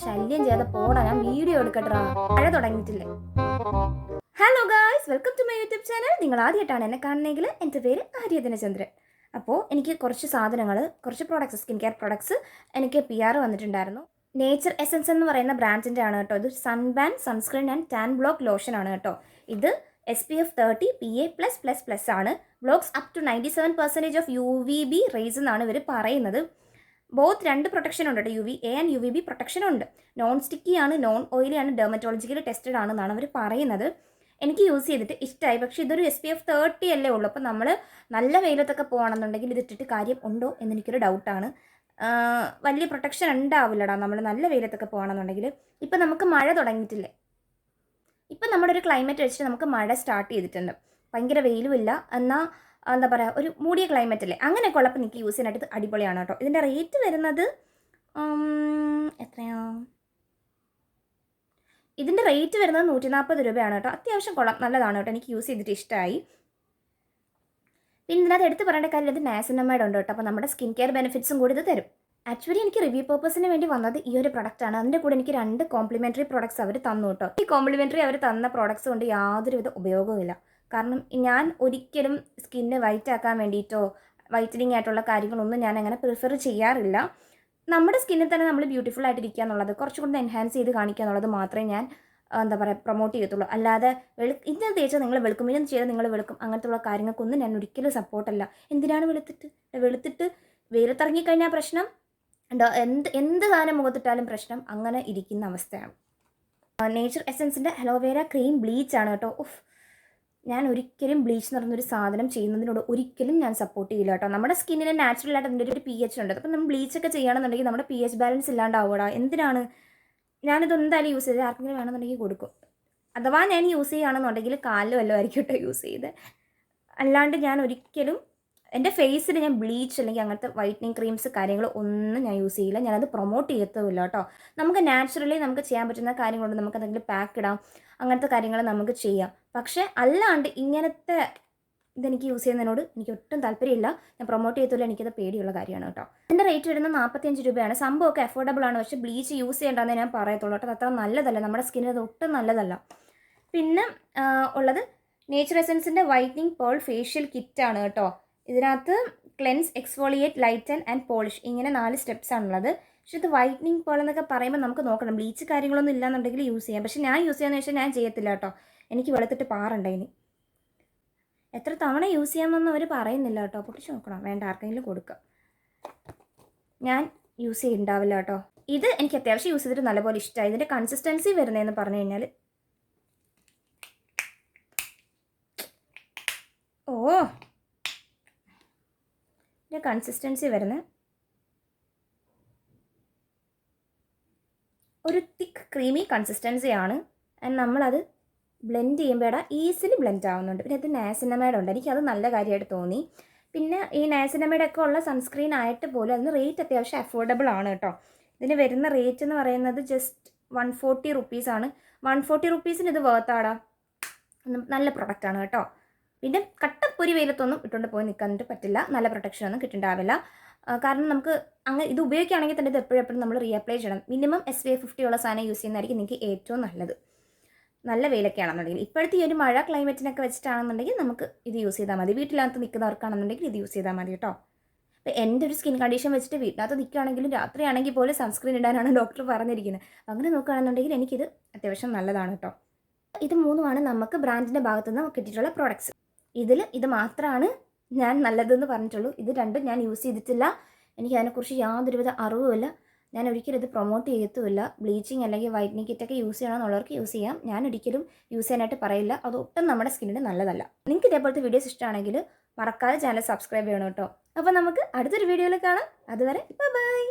ശല്യം ചെയ്യാതെ പോടാ, ഞാൻ വീഡിയോ എടുക്കട്ടാ. മഴ തുടങ്ങിയിട്ടില്ലേ? Hello guys, welcome to my YouTube channel. നിങ്ങൾ ആദ്യമായിട്ടാണ് എന്നെ കാണുന്നതെങ്കിൽ എൻ്റെ പേര് ആര്യ ദിനചന്ദ്രൻ. അപ്പോൾ എനിക്ക് കുറച്ച് സാധനങ്ങൾ, കുറച്ച് പ്രോഡക്ട്സ്, സ്കിൻ കെയർ പ്രോഡക്ട്സ് എനിക്ക് PR വന്നിട്ടുണ്ടായിരുന്നു. നേച്ചർ എസൻസ് എന്ന് പറയുന്ന ബ്രാൻഡിൻ്റെ ആണ് കേട്ടോ. ഇത് sunscreen and tan block lotion ആണ് കേട്ടോ. ഇത് SPF30 PA+++ ആണ്. Blocks up to 97% of UVB rays എന്നാണ് ഇവർ പറയുന്നത്. ബോത്ത് രണ്ട് പ്രൊട്ടക്ഷൻ ഉണ്ട് കേട്ടോ, UVA ആൻഡ് UVB പ്രൊട്ടക്ഷൻ ഉണ്ട്. നോൺ സ്റ്റിക്കി ആണ്, നോൺ ഓയിലി ആണ്, ഡെർമറ്റോളജിക്കലി ടെസ്റ്റഡ് ആണെന്നാണ് അവർ പറയുന്നത്. എനിക്ക് യൂസ് ചെയ്തിട്ട് ഇഷ്ടമായി. പക്ഷേ ഇതൊരു SPF30 അല്ലേ ഉള്ളൂ. അപ്പോൾ നമ്മൾ നല്ല വെയിലത്തൊക്കെ പോകണമെന്നുണ്ടെങ്കിൽ ഇതിട്ടിട്ട് കാര്യം ഉണ്ടോ എന്നെനിക്കൊരു ഡൗട്ടാണ്. വലിയ പ്രൊട്ടക്ഷൻ ഉണ്ടാവില്ലടാ നമ്മൾ നല്ല വെയിലത്തൊക്കെ പോകണമെന്നുണ്ടെങ്കിൽ. ഇപ്പം നമുക്ക് മഴ തുടങ്ങിയിട്ടില്ലേ? ഇപ്പം നമ്മുടെ ഒരു ക്ലൈമറ്റ് വെച്ചിട്ട് നമുക്ക് മഴ സ്റ്റാർട്ട് ചെയ്തിട്ടുണ്ട്. ഭയങ്കര വെയിലുമില്ല, എന്നാൽ എന്താ പറയുക, ഒരു മൂടിയ ക്ലൈമറ്റ് അല്ലേ. അങ്ങനെയൊക്കെ ഉള്ളപ്പോൾ എനിക്ക് യൂസ് ചെയ്യാനായിട്ട് അടിപൊളിയാണ് കേട്ടോ. ഇതിൻ്റെ റേറ്റ് വരുന്നത് എത്രയാ? ഇതിൻ്റെ റേറ്റ് വരുന്നത് 140 രൂപയാണ് കേട്ടോ. അത്യാവശ്യം കൊള്ളാം, നല്ലതാണ് കേട്ടോ. എനിക്ക് യൂസ് ചെയ്തിട്ട് ഇഷ്ടമായി. പിന്നെ ഇതിനകത്ത് എടുത്ത് പറയേണ്ട കാര്യം, ഇത് NIACINNAMIDE ഉണ്ട് കേട്ടോ. അപ്പോൾ നമ്മുടെ സ്കിൻ കെയർ ബെനിഫിറ്റ്സും കൂടി ഇത് തരും. ആക്ച്വലി എനിക്ക് റിവ്യൂ പർപ്പസിന് വേണ്ടി വന്നത് ഈ ഒരു പ്രൊഡക്റ്റാണ്. അതിൻ്റെ കൂടെ എനിക്ക് 2 കോംപ്ലിമെൻ്ററി പ്രോഡക്ട്സ് അവർ തന്നു കേട്ടോ. ഈ കോംപ്ലിമെൻ്ററി അവർ തന്ന പ്രോഡക്ട്സ് കൊണ്ട് യാതൊരുവിധ ഉപയോഗവുമില്ല. കാരണം ഞാൻ ഒരിക്കലും സ്കിന്ന് വൈറ്റ് ആക്കാൻ വേണ്ടിയിട്ടോ വൈറ്റനിങ് ആയിട്ടുള്ള കാര്യങ്ങളൊന്നും ഞാൻ അങ്ങനെ പ്രിഫർ ചെയ്യാറില്ല. നമ്മുടെ സ്കിന്നിൽ തന്നെ നമ്മൾ ബ്യൂട്ടിഫുൾ ആയിട്ടിരിക്കുക എന്നുള്ളത്, കുറച്ചുകൂടി എൻഹാൻസ് ചെയ്ത് കാണിക്കുക എന്നുള്ളത് മാത്രമേ ഞാൻ എന്താ പറയുക പ്രൊമോട്ട് ചെയ്യത്തുള്ളൂ. അല്ലാതെ ഇന്ന് തേച്ചാൽ നിങ്ങൾ വെളുക്കും, ഇന്ന് ചെയ്താൽ നിങ്ങൾ വെളുക്കും, അങ്ങനത്തുള്ള കാര്യങ്ങൾക്കൊന്നും ഞാൻ ഒരിക്കലും സപ്പോർട്ടല്ല. എന്തിനാണ് വെളുത്തിട്ട് വെയിലത്തിറങ്ങിക്കഴിഞ്ഞാൽ പ്രശ്നം, എന്ത് സാധനം മുഖത്തിട്ടാലും പ്രശ്നം, അങ്ങനെ ഇരിക്കുന്ന അവസ്ഥയാണ്. നേച്ചർ എസൻസിൻ്റെ അലോവേര ക്രീം ബ്ലീച്ച് ആണ് കേട്ടോ. ഞാൻ ഒരിക്കലും ബ്ലീച്ച് എന്ന് പറഞ്ഞൊരു സാധനം ചെയ്യുന്നതിനോട് ഒരിക്കലും ഞാൻ സപ്പോർട്ട് ചെയ്യില്ല കേട്ടോ. നമ്മുടെ സ്കിന്നിന് നാച്ചുറലായിട്ട് അതിൻ്റെ ഒരു pH ഉണ്ട്. അപ്പം നമ്മൾ ബ്ലീച്ചൊക്കെ ചെയ്യുകയാണെന്നുണ്ടെങ്കിൽ നമ്മുടെ pH ബാലൻസ് ഇല്ലാണ്ടാവുക. എന്തിനാണ്? ഞാനിത് എന്തായാലും യൂസ് ചെയ്ത് ആർക്കെങ്കിലും വേണമെന്നുണ്ടെങ്കിൽ കൊടുക്കും. അഥവാ ഞാൻ യൂസ് ചെയ്യുകയാണെന്നുണ്ടെങ്കിൽ കാലിൽ വല്ലതും ആയിരിക്കും കേട്ടോ യൂസ് ചെയ്ത്. അല്ലാണ്ട് ഞാൻ ഒരിക്കലും എൻ്റെ ഫേസിൽ ഞാൻ ബ്ലീച്ച് അല്ലെങ്കിൽ അങ്ങനത്തെ വൈറ്റനിങ് ക്രീംസ് കാര്യങ്ങൾ ഒന്നും ഞാൻ യൂസ് ചെയ്യില്ല. ഞാനത് പ്രൊമോട്ട് ചെയ്യത്തുമില്ല കേട്ടോ. നമുക്ക് നാച്ചുറലി നമുക്ക് ചെയ്യാൻ പറ്റുന്ന കാര്യങ്ങളുണ്ട്. നമുക്ക് എന്തെങ്കിലും പാക്ക് ഇടാം, അങ്ങനത്തെ കാര്യങ്ങൾ നമുക്ക് ചെയ്യാം. പക്ഷേ അല്ലാണ്ട് ഇങ്ങനത്തെ ഇതെനിക്ക് യൂസ് ചെയ്യുന്നതിനോട് എനിക്ക് ഒട്ടും താല്പര്യമില്ല. ഞാൻ പ്രൊമോട്ട് ചെയ്യത്തില്ല, എനിക്കത് പേടിയുള്ള കാര്യമാണ് കേട്ടോ. എൻ്റെ റേറ്റ് വരുന്നത് 45 രൂപയാണ്. സംഭവമൊക്കെ അഫോർഡബിൾ ആണ്. പക്ഷേ ബ്ലീച്ച് യൂസ് ചെയ്യേണ്ടതെന്ന് ഞാൻ പറയത്തുള്ളൂ കേട്ടോ. അത് അത്ര നല്ലതല്ല, നമ്മുടെ സ്കിന്നിന് അത് ഒട്ടും നല്ലതല്ല. പിന്നെ ഉള്ളത് നേച്ചർ എസൻസിൻ്റെ വൈറ്റനിങ് പേൾ ഫേഷ്യൽ കിറ്റാണ് കേട്ടോ. ഇതിനകത്ത് cleanse, exfoliate, lighten and polish, ഇങ്ങനെ 4 സ്റ്റെപ്സ് ആണുള്ളത്. പക്ഷേ ഇത് വൈറ്റനിങ് പേൾ എന്നൊക്കെ പറയുമ്പോൾ നമുക്ക് നോക്കണം, ബ്ലീച്ച് കാര്യങ്ങളൊന്നും ഇല്ലാന്നുണ്ടെങ്കിൽ യൂസ് ചെയ്യാം. പക്ഷേ ഞാൻ യൂസ് ചെയ്യാന്ന് വെച്ചാൽ ഞാൻ ചെയ്യത്തില്ല കേട്ടോ. എനിക്ക് വെളുത്തിട്ട് പാറുണ്ടായിന്. എത്ര തവണ യൂസ് ചെയ്യാമെന്നൊന്നും അവർ പറയുന്നില്ല കേട്ടോ. പൊട്ടിച്ച് നോക്കണം, വേണ്ട ആർക്കെങ്കിലും കൊടുക്കുക. ഞാൻ യൂസ് ചെയ്യുന്നുണ്ടാവില്ല കേട്ടോ. ഇത് എനിക്ക് അത്യാവശ്യം യൂസ് ചെയ്തിട്ട് നല്ലപോലെ ഇഷ്ടമായി. ഇതിൻ്റെ കൺസിസ്റ്റൻസി വരുന്നതെന്ന് പറഞ്ഞു കഴിഞ്ഞാൽ ഇതിൻ്റെ കൺസിസ്റ്റൻസി വരുന്നത് ഒരു തിക്ക് ക്രീമി കൺസിസ്റ്റൻസിയാണ്. ആൻഡ് നമ്മളത് ബ്ലെൻഡ് ചെയ്യുമ്പോൾ ഈസിലി ബ്ലെൻഡ് ആവുന്നുണ്ട്. പിന്നെ ഇത് NIACINNAMIDE ഉണ്ട്, എനിക്കത് നല്ല കാര്യമായിട്ട് തോന്നി. പിന്നെ ഈ NIACINNAMIDE ഒക്കെ ഉള്ള സൺസ്ക്രീൻ ആയിട്ട് പോലും അതിന് റേറ്റ് അത്യാവശ്യം അഫോർഡബിൾ ആണ് കേട്ടോ. ഇതിന് വരുന്ന റേറ്റ് എന്ന് പറയുന്നത് ജസ്റ്റ് 140 റുപ്പീസാണ്. 140 റുപ്പീസിന് ഇത് വേർത്താടാ, നല്ല പ്രൊഡക്റ്റാണ് കേട്ടോ. പിന്നെ കട്ടപ്പൊരി വെയിലത്തൊന്നും ഇട്ടുകൊണ്ട് പോയി നിൽക്കാനായിട്ട് പറ്റില്ല, നല്ല പ്രൊട്ടക്ഷനൊന്നും കിട്ടുന്നുണ്ടാവില്ല. കാരണം നമുക്ക് അങ്ങനെ ഇത് ഉപയോഗിക്കുകയാണെങ്കിൽ തന്നെ ഇത് എപ്പോഴും നമ്മൾ റീഅപ്ലൈ ചെയ്യണം. മിനിമം SPF50 ഉള്ള സാധനം യൂസ് ചെയ്യുന്നതായിരിക്കും നിങ്ങൾക്ക് ഏറ്റവും നല്ലത്, നല്ല വെയിലൊക്കെ ആണെന്നുണ്ടെങ്കിൽ. ഇപ്പോഴത്തെ ഈ ഒരു മഴ ക്ലൈമറ്റിനൊക്കെ വെച്ചിട്ടാണെന്നുണ്ടെങ്കിൽ നമുക്ക് ഇത് യൂസ് ചെയ്താൽ മതി. വീട്ടിനകത്ത് നിൽക്കുന്നവർക്കാണെന്നുണ്ടെങ്കിൽ ഇത് യൂസ് ചെയ്താൽ മതി കേട്ടോ. അപ്പോൾ എൻ്റെ ഒരു സ്കിൻ കണ്ടീഷൻ വെച്ചിട്ട് വീട്ടിനകത്ത് നിൽക്കുകയാണെങ്കിലും രാത്രിയാണെങ്കിൽ പോലും സൺസ്ക്രീൻ ഇടാനാണ് ഡോക്ടർ പറഞ്ഞിരിക്കുന്നത്. അങ്ങനെ നോക്കുകയാണെന്നുണ്ടെങ്കിൽ എനിക്കിത് അത്യാവശ്യം നല്ലതാണ് കേട്ടോ. ഇത് 3 നമുക്ക് ബ്രാൻഡിൻ്റെ ഭാഗത്തുനിന്ന് കിട്ടിയിട്ടുള്ള പ്രോഡക്ട്സ്. ഇത് മാത്രമാണ് ഞാൻ നല്ലതെന്ന് പറഞ്ഞിട്ടുള്ളൂ. ഇത് രണ്ടും ഞാൻ യൂസ് ചെയ്തിട്ടില്ല. എനിക്ക് അതിനെക്കുറിച്ച് യാതൊരുവിധ അറിവുമില്ല. ഞാൻ ഒരിക്കലും ഇത് പ്രൊമോട്ട് ചെയ്യത്തുമില്ല. ബ്ലീച്ചിങ് അല്ലെങ്കിൽ വൈറ്റനിങ് കിറ്റൊക്കെ യൂസ് ചെയ്യണമെന്നുള്ളവർക്ക് യൂസ് ചെയ്യാം. ഞാൻ ഒരിക്കലും യൂസ് ചെയ്യാനായിട്ട് പറയില്ല. അത് ഒട്ടും നമ്മുടെ സ്കിന്നിന് നല്ലതല്ല. നിങ്ങൾക്ക് ഇതേപോലത്തെ വീഡിയോസ് ഇഷ്ടമാണെങ്കിൽ മറക്കാതെ ചാനൽ സബ്സ്ക്രൈബ് ചെയ്യണം കേട്ടോ. അപ്പോൾ നമുക്ക് അടുത്തൊരു വീഡിയോയിൽ കാണാം. അതുവരെ ബൈ.